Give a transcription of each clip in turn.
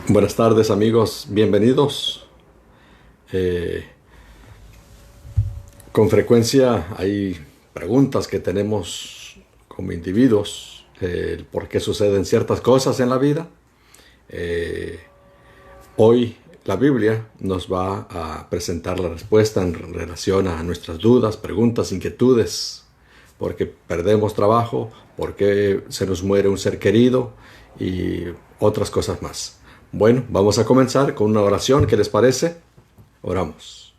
Buenas tardes amigos, bienvenidos. Eh, con frecuencia hay preguntas que tenemos como individuos, el por qué suceden ciertas cosas en la vida. Eh, Hoy la Biblia nos va a presentar la respuesta en relación a nuestras dudas, preguntas, inquietudes, por qué perdemos trabajo, por qué se nos muere un ser querido y otras cosas más. Bueno, vamos a comenzar con una oración. ¿Qué les parece? Oramos.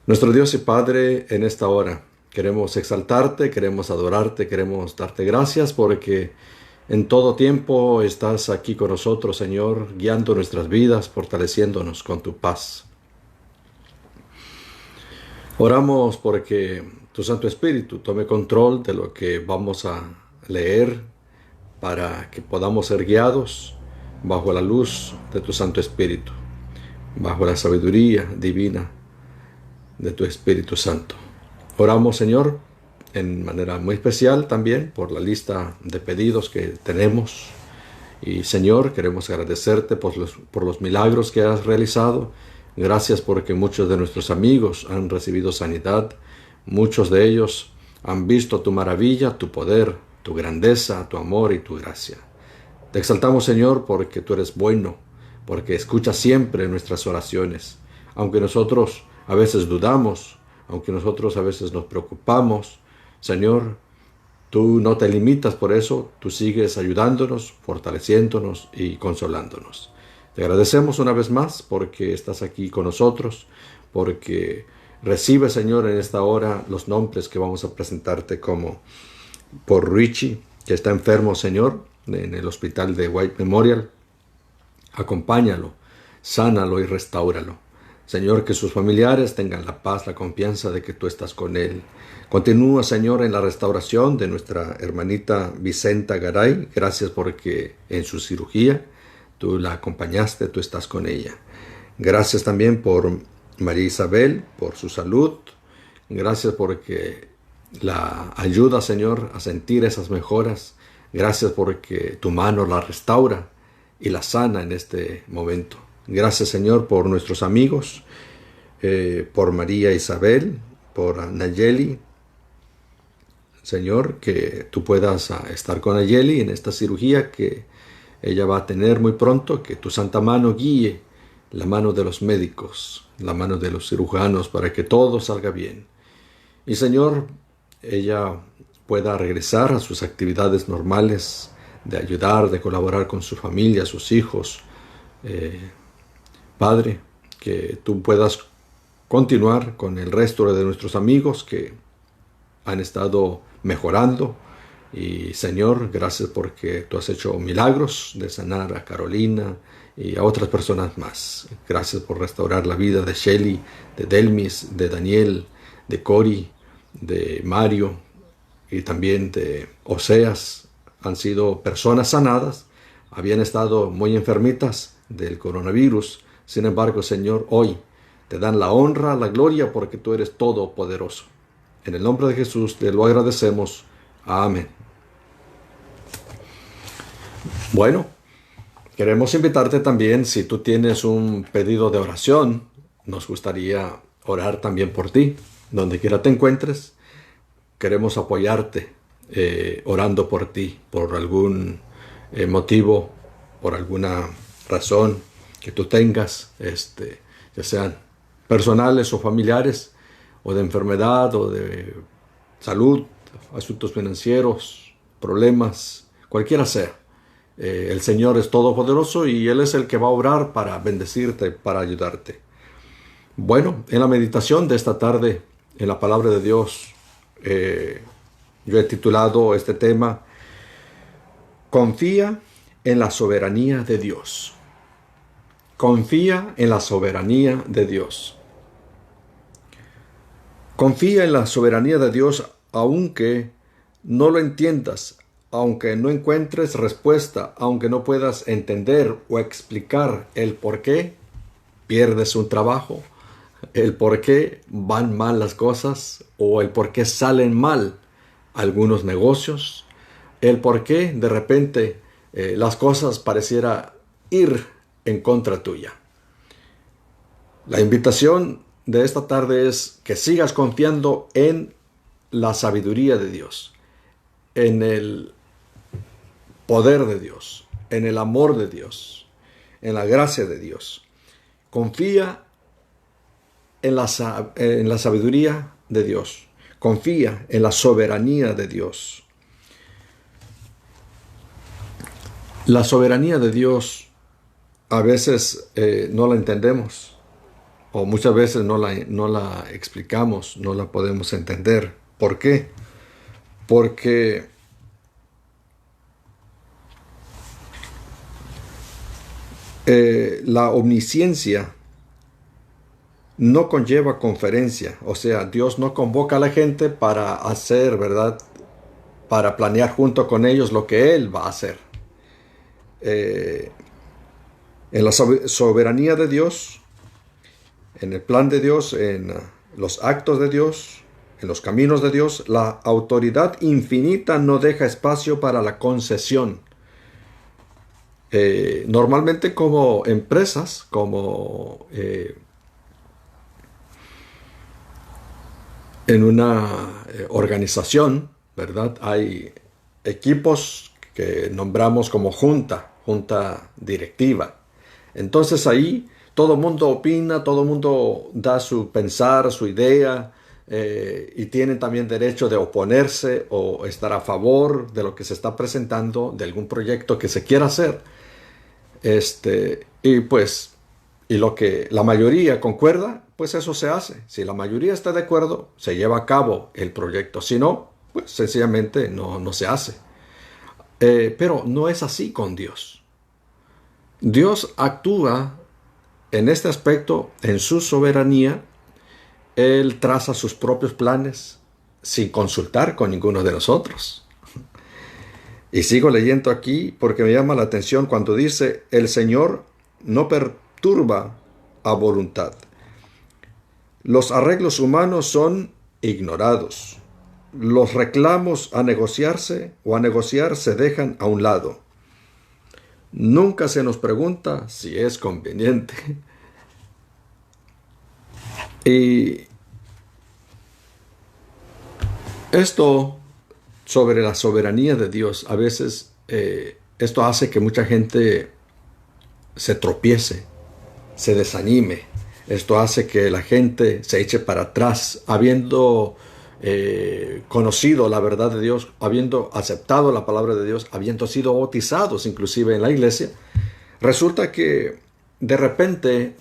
Nuestro Dios y Padre, en esta hora queremos exaltarte, queremos adorarte, queremos darte gracias porque en todo tiempo estás aquí con nosotros, Señor, guiando nuestras vidas, fortaleciéndonos con tu paz. Oramos porque tu Santo Espíritu tome control de lo que vamos a leer para que podamos ser guiados bajo la luz de tu Santo Espíritu, bajo la sabiduría divina de tu Espíritu Santo. Oramos, Señor, en manera muy especial también por la lista de pedidos que tenemos. Y, Señor, queremos agradecerte por los milagros que has realizado. Gracias porque muchos de nuestros amigos han recibido sanidad. Muchos de ellos han visto tu maravilla, tu poder, tu grandeza, tu amor y tu gracia. Te exaltamos, Señor, porque tú eres bueno, porque escuchas siempre nuestras oraciones. Aunque nosotros a veces dudamos, aunque nosotros a veces nos preocupamos, Señor, tú no te limitas por eso, tú sigues ayudándonos, fortaleciéndonos y consolándonos. Te agradecemos una vez más porque estás aquí con nosotros, porque recibe, Señor, en esta hora los nombres que vamos a presentarte como por Richie, que está enfermo, Señor, en el hospital de White Memorial. Acompáñalo, sánalo y restáuralo. Señor, que sus familiares tengan la paz, la confianza de que tú estás con él. Continúa, Señor, en la restauración de nuestra hermanita Vicenta Garay. Gracias porque en su cirugía tú la acompañaste, tú estás con ella. Gracias también por María Isabel, por su salud. Gracias porque la ayuda, Señor, a sentir esas mejoras. Gracias porque tu mano la restaura y la sana en este momento. Gracias, Señor, por nuestros amigos, por María Isabel, por Nayeli. Señor, que tú puedas estar con Nayeli en esta cirugía que ella va a tener muy pronto, que tu santa mano guíe la mano de los médicos, la mano de los cirujanos, para que todo salga bien. Y, Señor, ella pueda regresar a sus actividades normales de ayudar, de colaborar con su familia, sus hijos. Padre, que tú puedas continuar con el resto de nuestros amigos que han estado mejorando. Y, Señor, gracias porque tú has hecho milagros de sanar a Carolina y a otras personas más. Gracias por restaurar la vida de Shelly, de Delmis, de Daniel, de Cory, de Mario y también de Oseas. Han sido personas sanadas, habían estado muy enfermitas del coronavirus. Sin embargo, Señor, hoy te dan la honra, la gloria, porque tú eres todopoderoso. En el nombre de Jesús te lo agradecemos. Amén. Bueno, queremos invitarte también, si tú tienes un pedido de oración, nos gustaría orar también por ti, donde quiera te encuentres. Queremos apoyarte orando por ti, por algún motivo, por alguna razón que tú tengas, ya sean personales o familiares, o de enfermedad, o de salud, asuntos financieros, problemas, cualquiera sea. El Señor es todopoderoso y Él es el que va a obrar para bendecirte, para ayudarte. Bueno, en la meditación de esta tarde, en la palabra de Dios, yo he titulado este tema, Confía en la soberanía de Dios. Confía en la soberanía de Dios. Confía en la soberanía de Dios aunque no lo entiendas, aunque no encuentres respuesta, aunque no puedas entender o explicar el por qué pierdes un trabajo, el por qué van mal las cosas o el por qué salen mal algunos negocios, el por qué de repente las cosas pareciera ir en contra tuya. La invitación de esta tarde es que sigas confiando en la sabiduría de Dios, en el poder de Dios, en el amor de Dios, en la gracia de Dios. Confía en la sabiduría de Dios. Confía en la soberanía de Dios. La soberanía de Dios a veces no la entendemos, o muchas veces no la explicamos, no la podemos entender. ¿Por qué? Porque la omnisciencia no conlleva conferencia. O sea, Dios no convoca a la gente para hacer, ¿verdad? Para planear junto con ellos lo que Él va a hacer. En la soberanía de Dios, en el plan de Dios, en los actos de Dios, en los caminos de Dios, la autoridad infinita no deja espacio para la concesión. Normalmente como empresas, como en una organización, ¿verdad? Hay equipos que nombramos como junta directiva. Entonces ahí todo el mundo opina, todo el mundo da su pensar, su idea, y tienen también derecho de oponerse o estar a favor de lo que se está presentando, de algún proyecto que se quiera hacer. Y lo que la mayoría concuerda, pues eso se hace. Si la mayoría está de acuerdo, se lleva a cabo el proyecto. Si no, pues sencillamente no se hace. Pero no es así con Dios. Dios actúa en este aspecto, en su soberanía. Él traza sus propios planes sin consultar con ninguno de nosotros. Y sigo leyendo aquí porque me llama la atención cuando dice: el Señor no perturba a voluntad. Los arreglos humanos son ignorados. Los reclamos a negociarse o a negociar se dejan a un lado. Nunca se nos pregunta si es conveniente. Y esto sobre la soberanía de Dios, a veces esto hace que mucha gente se tropiece, se desanime. Esto hace que la gente se eche para atrás, habiendo conocido la verdad de Dios, habiendo aceptado la palabra de Dios, habiendo sido bautizados inclusive en la iglesia. Resulta que de repente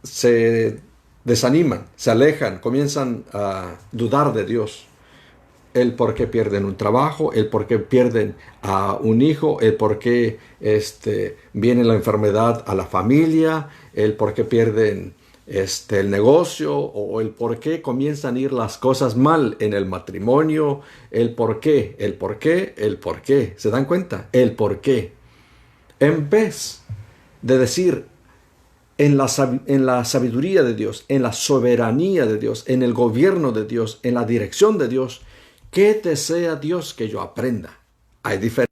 se desaniman, se alejan, comienzan a dudar de Dios. El por qué pierden un trabajo, el por qué pierden a un hijo, el por qué viene la enfermedad a la familia, el por qué pierden el negocio, o el por qué comienzan a ir las cosas mal en el matrimonio, el por qué. ¿Se dan cuenta? El por qué. En vez de decir en la sabiduría de Dios, en la soberanía de Dios, en el gobierno de Dios, en la dirección de Dios, ¿qué desea Dios que yo aprenda? Hay diferencia.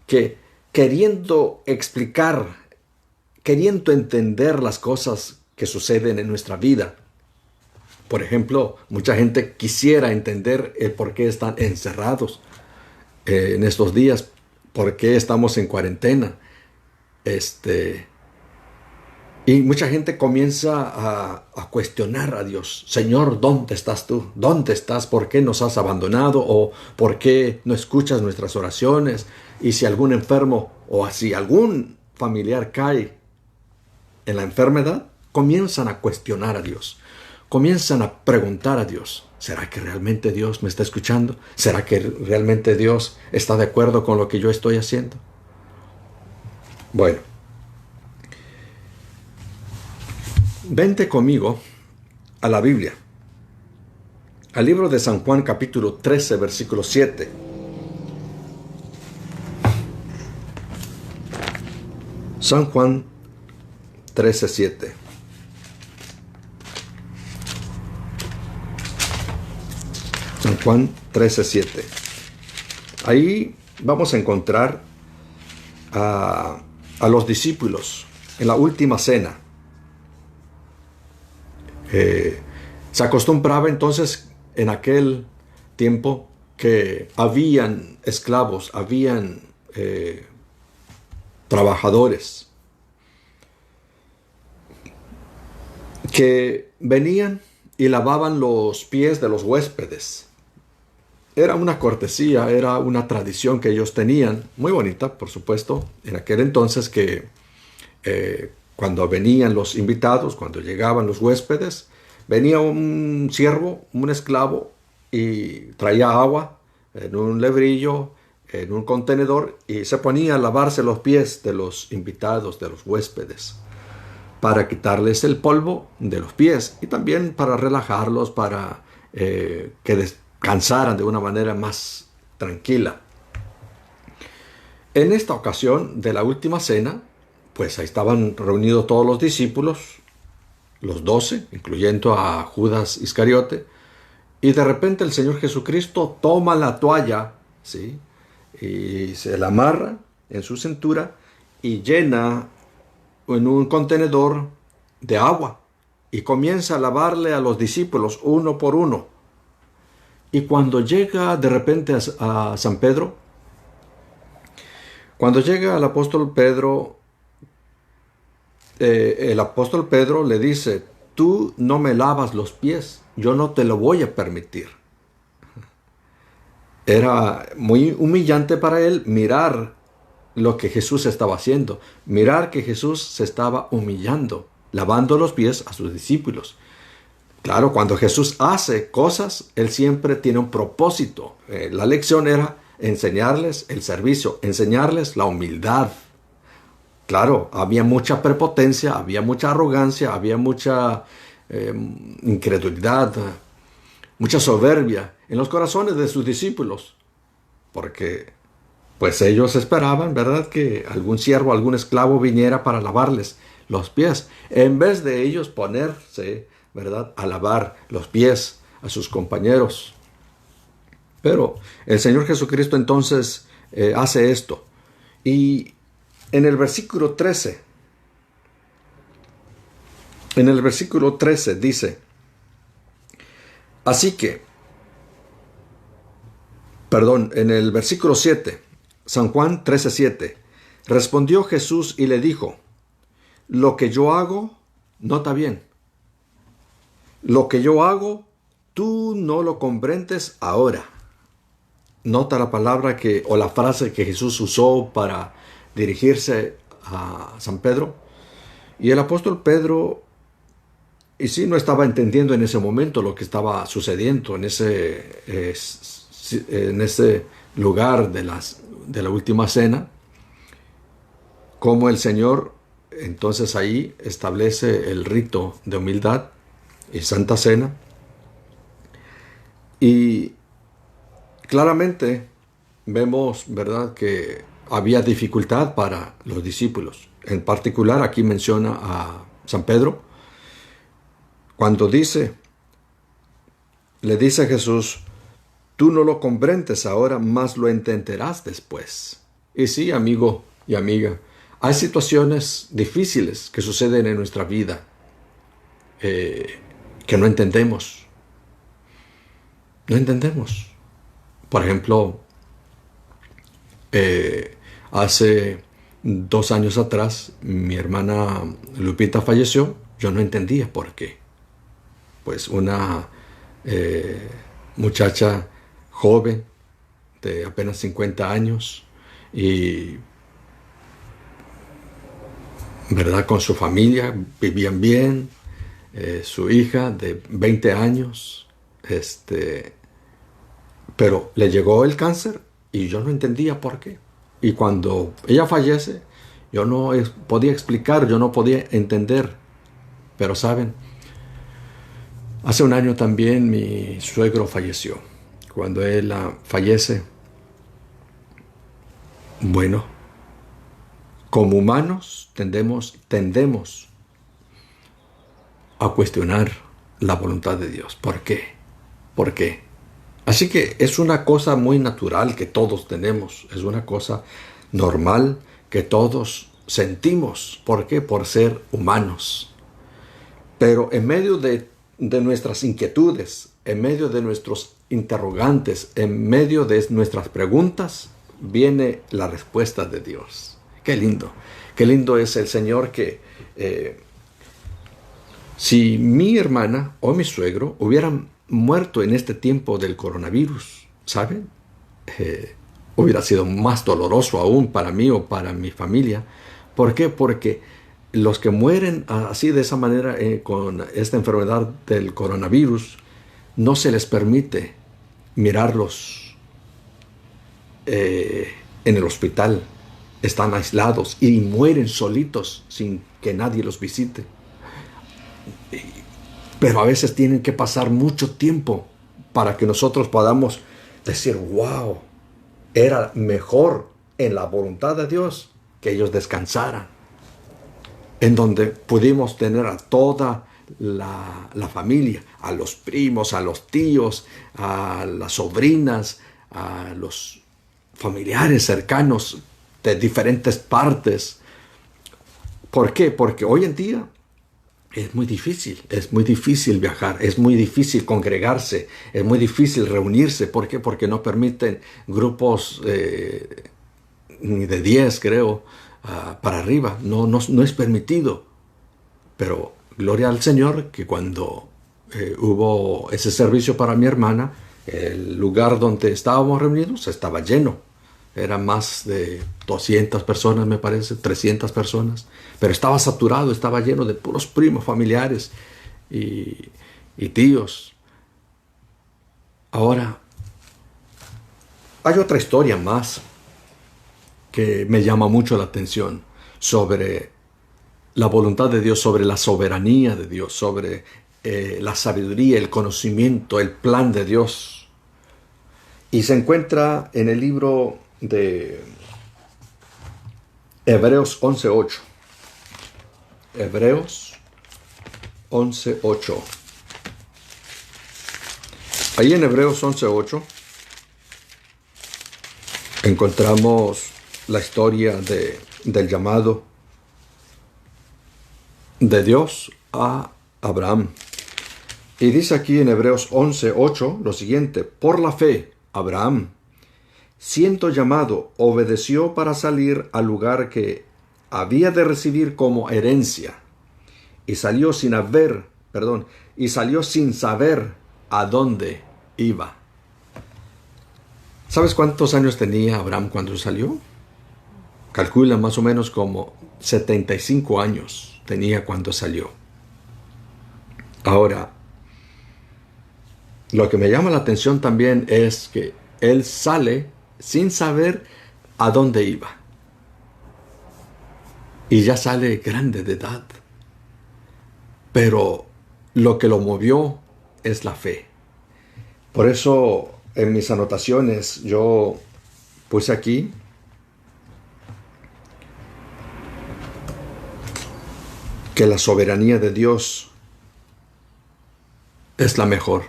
Que queriendo explicar, queriendo entender las cosas que suceden en nuestra vida. Por ejemplo, mucha gente quisiera entender el por qué están encerrados en estos días, por qué estamos en cuarentena. Y mucha gente comienza a cuestionar a Dios. Señor, ¿dónde estás tú? ¿Dónde estás? ¿Por qué nos has abandonado? ¿O por qué no escuchas nuestras oraciones? Y si algún enfermo o si algún familiar cae en la enfermedad, comienzan a cuestionar a Dios. Comienzan a preguntar a Dios: ¿será que realmente Dios me está escuchando? ¿Será que realmente Dios está de acuerdo con lo que yo estoy haciendo? Bueno. Vente conmigo a la Biblia, al libro de San Juan capítulo 13, versículo 7. San Juan 13, 7. San Juan 13, 7. Ahí vamos a encontrar a los discípulos en la última cena. Se acostumbraba entonces en aquel tiempo que habían esclavos, habían trabajadores que venían y lavaban los pies de los huéspedes. Era una cortesía, era una tradición que ellos tenían, muy bonita, por supuesto, en aquel entonces, que cuando venían los invitados, cuando llegaban los huéspedes, venía un siervo, un esclavo, y traía agua en un lebrillo, en un contenedor, y se ponía a lavarse los pies de los invitados, de los huéspedes, para quitarles el polvo de los pies y también para relajarlos, para que descansaran de una manera más tranquila. En esta ocasión de la última cena, pues ahí estaban reunidos todos los discípulos, los 12, incluyendo a Judas Iscariote, y de repente el Señor Jesucristo toma la toalla, ¿sí?, y se la amarra en su cintura y llena en un contenedor de agua y comienza a lavarle a los discípulos uno por uno. Y cuando llega de repente a San Pedro, cuando llega al apóstol Pedro, el apóstol Pedro le dice: tú no me lavas los pies, yo no te lo voy a permitir. Era muy humillante para él mirar lo que Jesús estaba haciendo, mirar que Jesús se estaba humillando, lavando los pies a sus discípulos. Claro, cuando Jesús hace cosas, Él siempre tiene un propósito. La lección era enseñarles el servicio, enseñarles la humildad. Claro, había mucha prepotencia, había mucha arrogancia, había mucha incredulidad, mucha soberbia en los corazones de sus discípulos, porque pues ellos esperaban, ¿verdad?, que algún siervo, algún esclavo viniera para lavarles los pies, en vez de ellos ponerse, ¿verdad?, a lavar los pies a sus compañeros. Pero el Señor Jesucristo entonces hace esto. Y en el versículo 13, dice, en el versículo 7, San Juan 13:7, respondió Jesús y le dijo: lo que yo hago, nota bien, lo que yo hago, tú no lo comprendes ahora. Nota la palabra o la frase que Jesús usó para dirigirse a San Pedro. Y el apóstol Pedro, y sí, no estaba entendiendo en ese momento lo que estaba sucediendo en ese lugar de la última cena, como el Señor entonces ahí establece el rito de humildad y santa cena. Y claramente vemos, ¿verdad?, que había dificultad para los discípulos. En particular aquí menciona a San Pedro, cuando le dice a Jesús: tú no lo comprendes ahora, mas lo entenderás después. Y sí, amigo y amiga, hay situaciones difíciles que suceden en nuestra vida que no entendemos. No entendemos. Por ejemplo, hace 2 años atrás, mi hermana Lupita falleció. Yo no entendía por qué. Pues una muchacha joven de apenas 50 años y, ¿verdad?, con su familia, vivían bien, su hija de 20 años, pero le llegó el cáncer y yo no entendía por qué. Y cuando ella fallece, yo no podía explicar, yo no podía entender. Pero saben, hace 1 año también mi suegro falleció. Cuando él fallece, bueno, como humanos tendemos a cuestionar la voluntad de Dios. ¿Por qué? ¿Por qué? Así que es una cosa muy natural que todos tenemos, es una cosa normal que todos sentimos. ¿Por qué? Por ser humanos. Pero en medio de nuestras inquietudes, en medio de nuestros interrogantes, en medio de nuestras preguntas, viene la respuesta de Dios. Qué lindo. Qué lindo es el Señor que si mi hermana o mi suegro hubieran muerto en este tiempo del coronavirus, ¿saben? Hubiera sido más doloroso aún para mí o para mi familia. ¿Por qué? Porque los que mueren así de esa manera con esta enfermedad del coronavirus, no se les permite mirarlos en el hospital. Están aislados y mueren solitos sin que nadie los visite. Pero a veces tienen que pasar mucho tiempo para que nosotros podamos decir, wow, era mejor en la voluntad de Dios que ellos descansaran. En donde pudimos tener a toda la familia, a los primos, a los tíos, a las sobrinas, a los familiares cercanos de diferentes partes. ¿Por qué? Porque hoy en día es muy difícil viajar, es muy difícil congregarse, es muy difícil reunirse. ¿Por qué? Porque no permiten grupos ni de 10, creo, para arriba. No es permitido. Pero gloria al Señor que cuando hubo ese servicio para mi hermana, el lugar donde estábamos reunidos estaba lleno. Eran más de 200 personas, me parece, 300 personas. Pero estaba saturado, estaba lleno de puros primos, familiares y tíos. Ahora, hay otra historia más que me llama mucho la atención sobre la voluntad de Dios, sobre la soberanía de Dios, sobre la sabiduría, el conocimiento, el plan de Dios. Y se encuentra en el libro de Hebreos 11:8. Hebreos 11:8. Ahí en Hebreos 11:8 encontramos la historia del llamado de Dios a Abraham. Y dice aquí en Hebreos 11:8 lo siguiente: por la fe, Abraham, siendo llamado, obedeció para salir al lugar que había de recibir como herencia, y salió sin saber a dónde iba. ¿Sabes cuántos años tenía Abraham cuando salió? Calcula más o menos como 75 años tenía cuando salió. Ahora, lo que me llama la atención también es que él sale sin saber a dónde iba. Y ya sale grande de edad. Pero lo que lo movió es la fe. Por eso en mis anotaciones yo puse aquí que la soberanía de Dios es la mejor.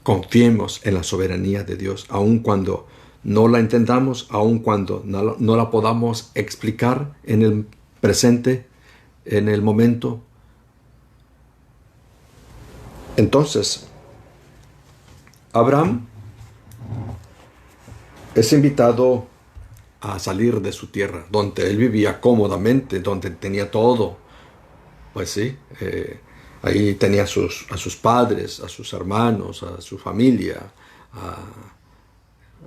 Confiemos en la soberanía de Dios, aun cuando no la entendamos, aun cuando no la podamos explicar en el presente, en el momento. Entonces, Abraham es invitado a salir de su tierra, donde él vivía cómodamente, donde tenía todo. Pues sí, ahí tenía a sus padres, a sus hermanos, a su familia.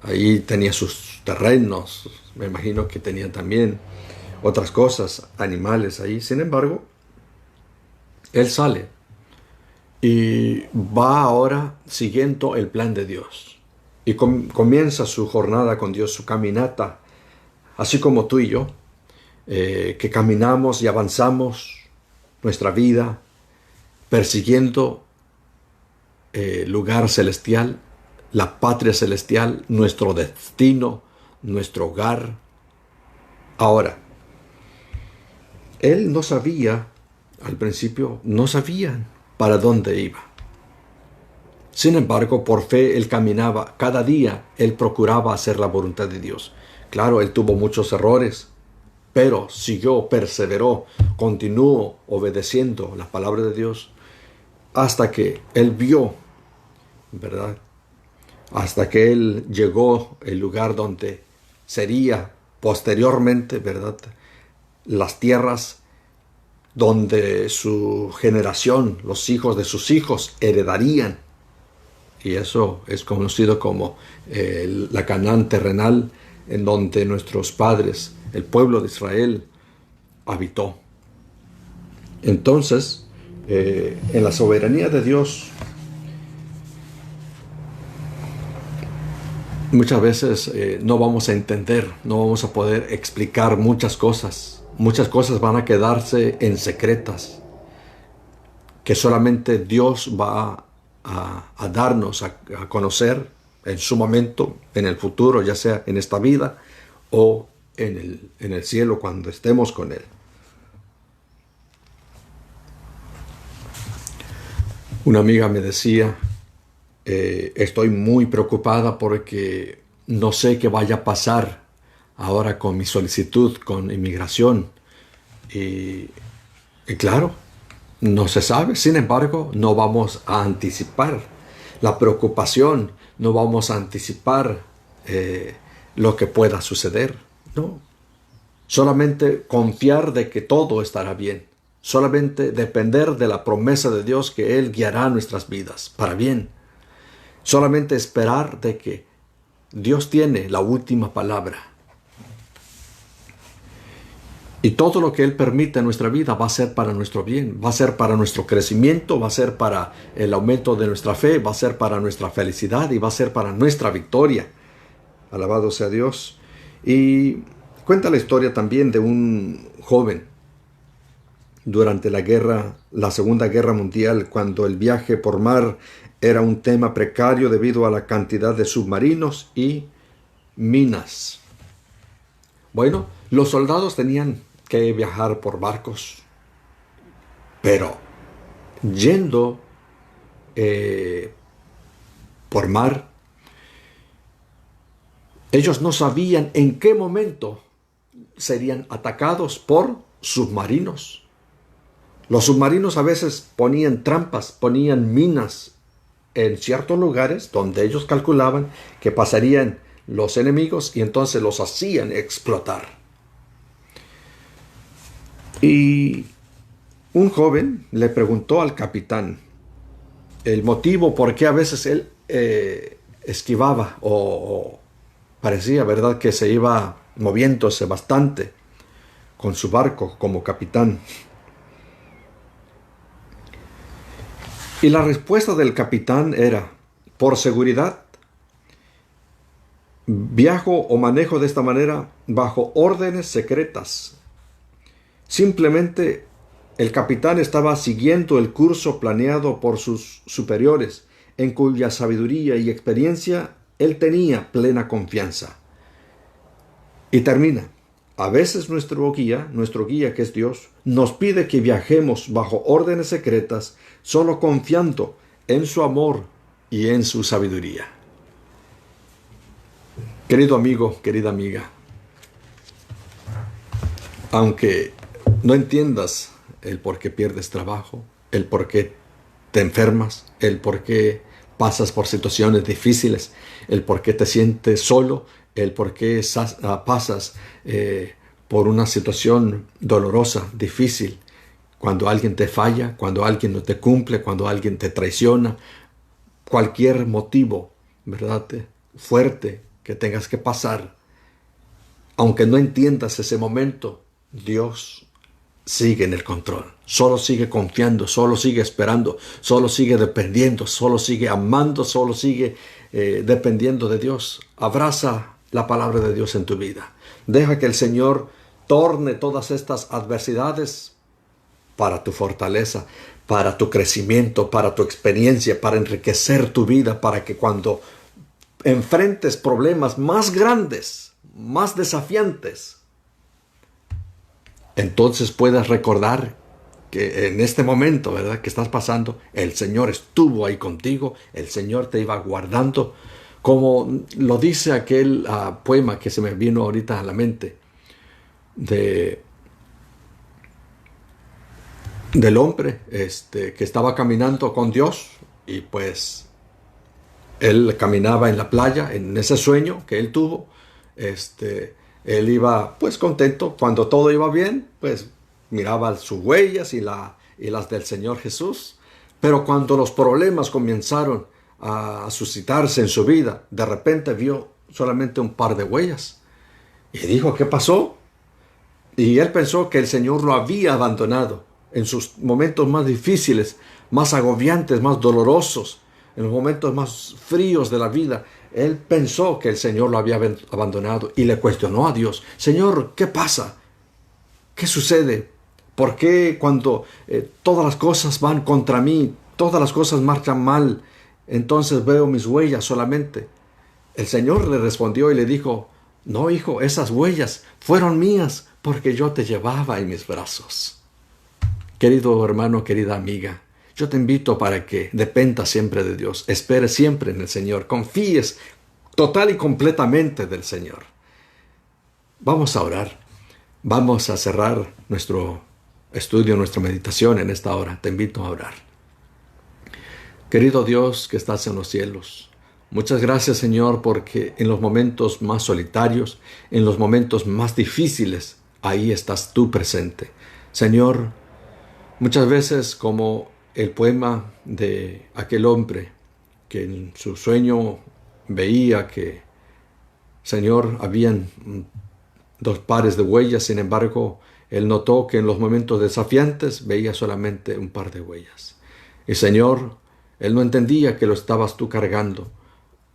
Ahí tenía sus terrenos. Me imagino que tenía también otras cosas, animales ahí. Sin embargo, él sale y va ahora siguiendo el plan de Dios. Y comienza su jornada con Dios, su caminata, así como tú y yo, que caminamos y avanzamos nuestra vida persiguiendo el lugar celestial, la patria celestial, nuestro destino, nuestro hogar. Ahora, él no sabía, al principio no sabía para dónde iba. Sin embargo, por fe él caminaba. Cada día él procuraba hacer la voluntad de Dios. Claro, él tuvo muchos errores. pero siguió, perseveró, continuó obedeciendo la palabra de Dios hasta que él vio, ¿verdad? Hasta que él llegó al lugar donde sería posteriormente, ¿verdad?, las tierras donde su generación, los hijos de sus hijos, heredarían. Y eso es conocido como la Canaán terrenal, en donde nuestros padres, el pueblo de Israel, habitó. Entonces, en la soberanía de Dios, muchas veces no vamos a entender, no vamos a poder explicar muchas cosas. Muchas cosas van a quedarse en secretas, que solamente Dios va a darnos a conocer en su momento, en el futuro, ya sea en esta vida o en el cielo cuando estemos con Él. Una amiga me decía, estoy muy preocupada porque no sé qué vaya a pasar ahora con mi solicitud con inmigración. Y claro, no se sabe. Sin embargo, no vamos a anticipar la preocupación, no vamos a anticipar lo que pueda suceder. No. Solamente confiar de que todo estará bien. Solamente depender de la promesa de Dios que Él guiará nuestras vidas para bien. Solamente esperar de que Dios tiene la última palabra. Y todo lo que Él permite en nuestra vida va a ser para nuestro bien, va a ser para nuestro crecimiento, va a ser para el aumento de nuestra fe, va a ser para nuestra felicidad y va a ser para nuestra victoria. Alabado sea Dios. Y cuenta la historia también de un joven durante la Segunda Guerra Mundial, cuando el viaje por mar era un tema precario debido a la cantidad de submarinos y minas. Bueno, los soldados tenían que viajar por barcos, pero yendo por mar, ellos no sabían en qué momento serían atacados por submarinos. Los submarinos a veces ponían trampas, ponían minas en ciertos lugares donde ellos calculaban que pasarían los enemigos y entonces los hacían explotar. Y un joven le preguntó al capitán el motivo por qué a veces él esquivaba o parecía, ¿verdad?, que se iba moviéndose bastante con su barco como capitán. Y la respuesta del capitán era: por seguridad, viajo o manejo de esta manera bajo órdenes secretas. Simplemente el capitán estaba siguiendo el curso planeado por sus superiores, en cuya sabiduría y experiencia él tenía plena confianza. Y termina: a veces nuestro guía que es Dios, nos pide que viajemos bajo órdenes secretas, solo confiando en su amor y en su sabiduría. Querido amigo, querida amiga, aunque no entiendas el por qué pierdes trabajo, el por qué te enfermas, el por qué pasas por situaciones difíciles, el por qué te sientes solo, el por qué pasas por una situación dolorosa, difícil, cuando alguien te falla, cuando alguien no te cumple, cuando alguien te traiciona, cualquier motivo, ¿verdad?, fuerte que tengas que pasar, aunque no entiendas ese momento, Dios sigue en el control. Solo sigue confiando, solo sigue esperando, solo sigue dependiendo, solo sigue amando, solo sigue dependiendo de Dios. Abraza la palabra de Dios en tu vida. Deja que el Señor torne todas estas adversidades para tu fortaleza, para tu crecimiento, para tu experiencia, para enriquecer tu vida, para que cuando enfrentes problemas más grandes, más desafiantes, entonces puedas recordar que en este momento, ¿verdad?, que estás pasando, el Señor estuvo ahí contigo, el Señor te iba guardando, como lo dice aquel poema que se me vino ahorita a la mente. de, del hombre que estaba caminando con Dios, y pues él caminaba en la playa, en ese sueño que él tuvo. Él iba pues contento cuando todo iba bien, pues miraba sus huellas y las del Señor Jesús. Pero cuando los problemas comenzaron a suscitarse en su vida, de repente vio solamente un par de huellas. Y dijo, ¿qué pasó? Y él pensó que el Señor lo había abandonado en sus momentos más difíciles, más agobiantes, más dolorosos, en los momentos más fríos de la vida. Él pensó que el Señor lo había abandonado y le cuestionó a Dios: Señor, ¿qué pasa? ¿Qué sucede? ¿Por qué cuando todas las cosas van contra mí, todas las cosas marchan mal, entonces veo mis huellas solamente? El Señor le respondió y le dijo: no, hijo, esas huellas fueron mías porque yo te llevaba en mis brazos. Querido hermano, querida amiga, yo te invito para que dependas siempre de Dios, esperes siempre en el Señor, confíes total y completamente del Señor. Vamos a orar, vamos a cerrar nuestro estudio, nuestra meditación en esta hora. Te invito a orar. Querido Dios que estás en los cielos, muchas gracias, Señor, porque en los momentos más solitarios, en los momentos más difíciles, ahí estás tú presente. Señor, muchas veces, como el poema de aquel hombre que en su sueño veía que, Señor, habían dos pares de huellas, sin embargo, él notó que en los momentos desafiantes veía solamente un par de huellas. Y, Señor, él no entendía que lo estabas tú cargando.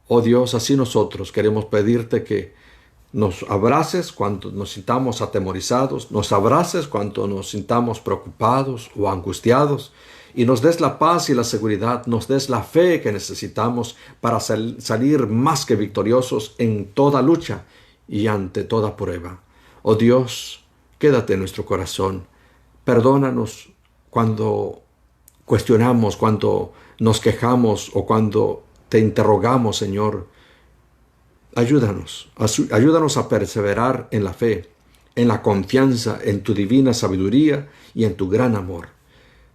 Oh Dios, así nosotros queremos pedirte que nos abraces cuando nos sintamos atemorizados, nos abraces cuando nos sintamos preocupados o angustiados, y nos des la paz y la seguridad, nos des la fe que necesitamos para salir más que victoriosos en toda lucha y ante toda prueba. Oh Dios, quédate en nuestro corazón. Perdónanos cuando cuestionamos, cuando nos quejamos o cuando te interrogamos, Señor. Ayúdanos a perseverar en la fe, en la confianza, en tu divina sabiduría y en tu gran amor.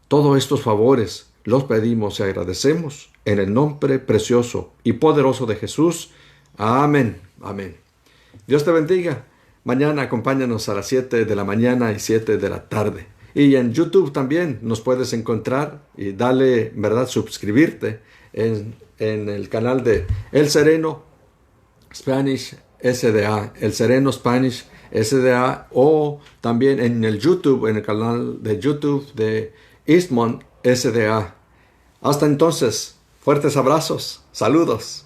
Todos estos favores los pedimos y agradecemos en el nombre precioso y poderoso de Jesús. Amén. Amén. Dios te bendiga. Mañana acompáñanos a las 7 de la mañana y 7 de la tarde. Y en YouTube también nos puedes encontrar y dale, ¿verdad?, suscribirte en el canal de El Sereno Spanish SDA, El Sereno Spanish SDA, o también en el YouTube, en el canal de YouTube de Eastmont SDA. Hasta entonces, fuertes abrazos, saludos.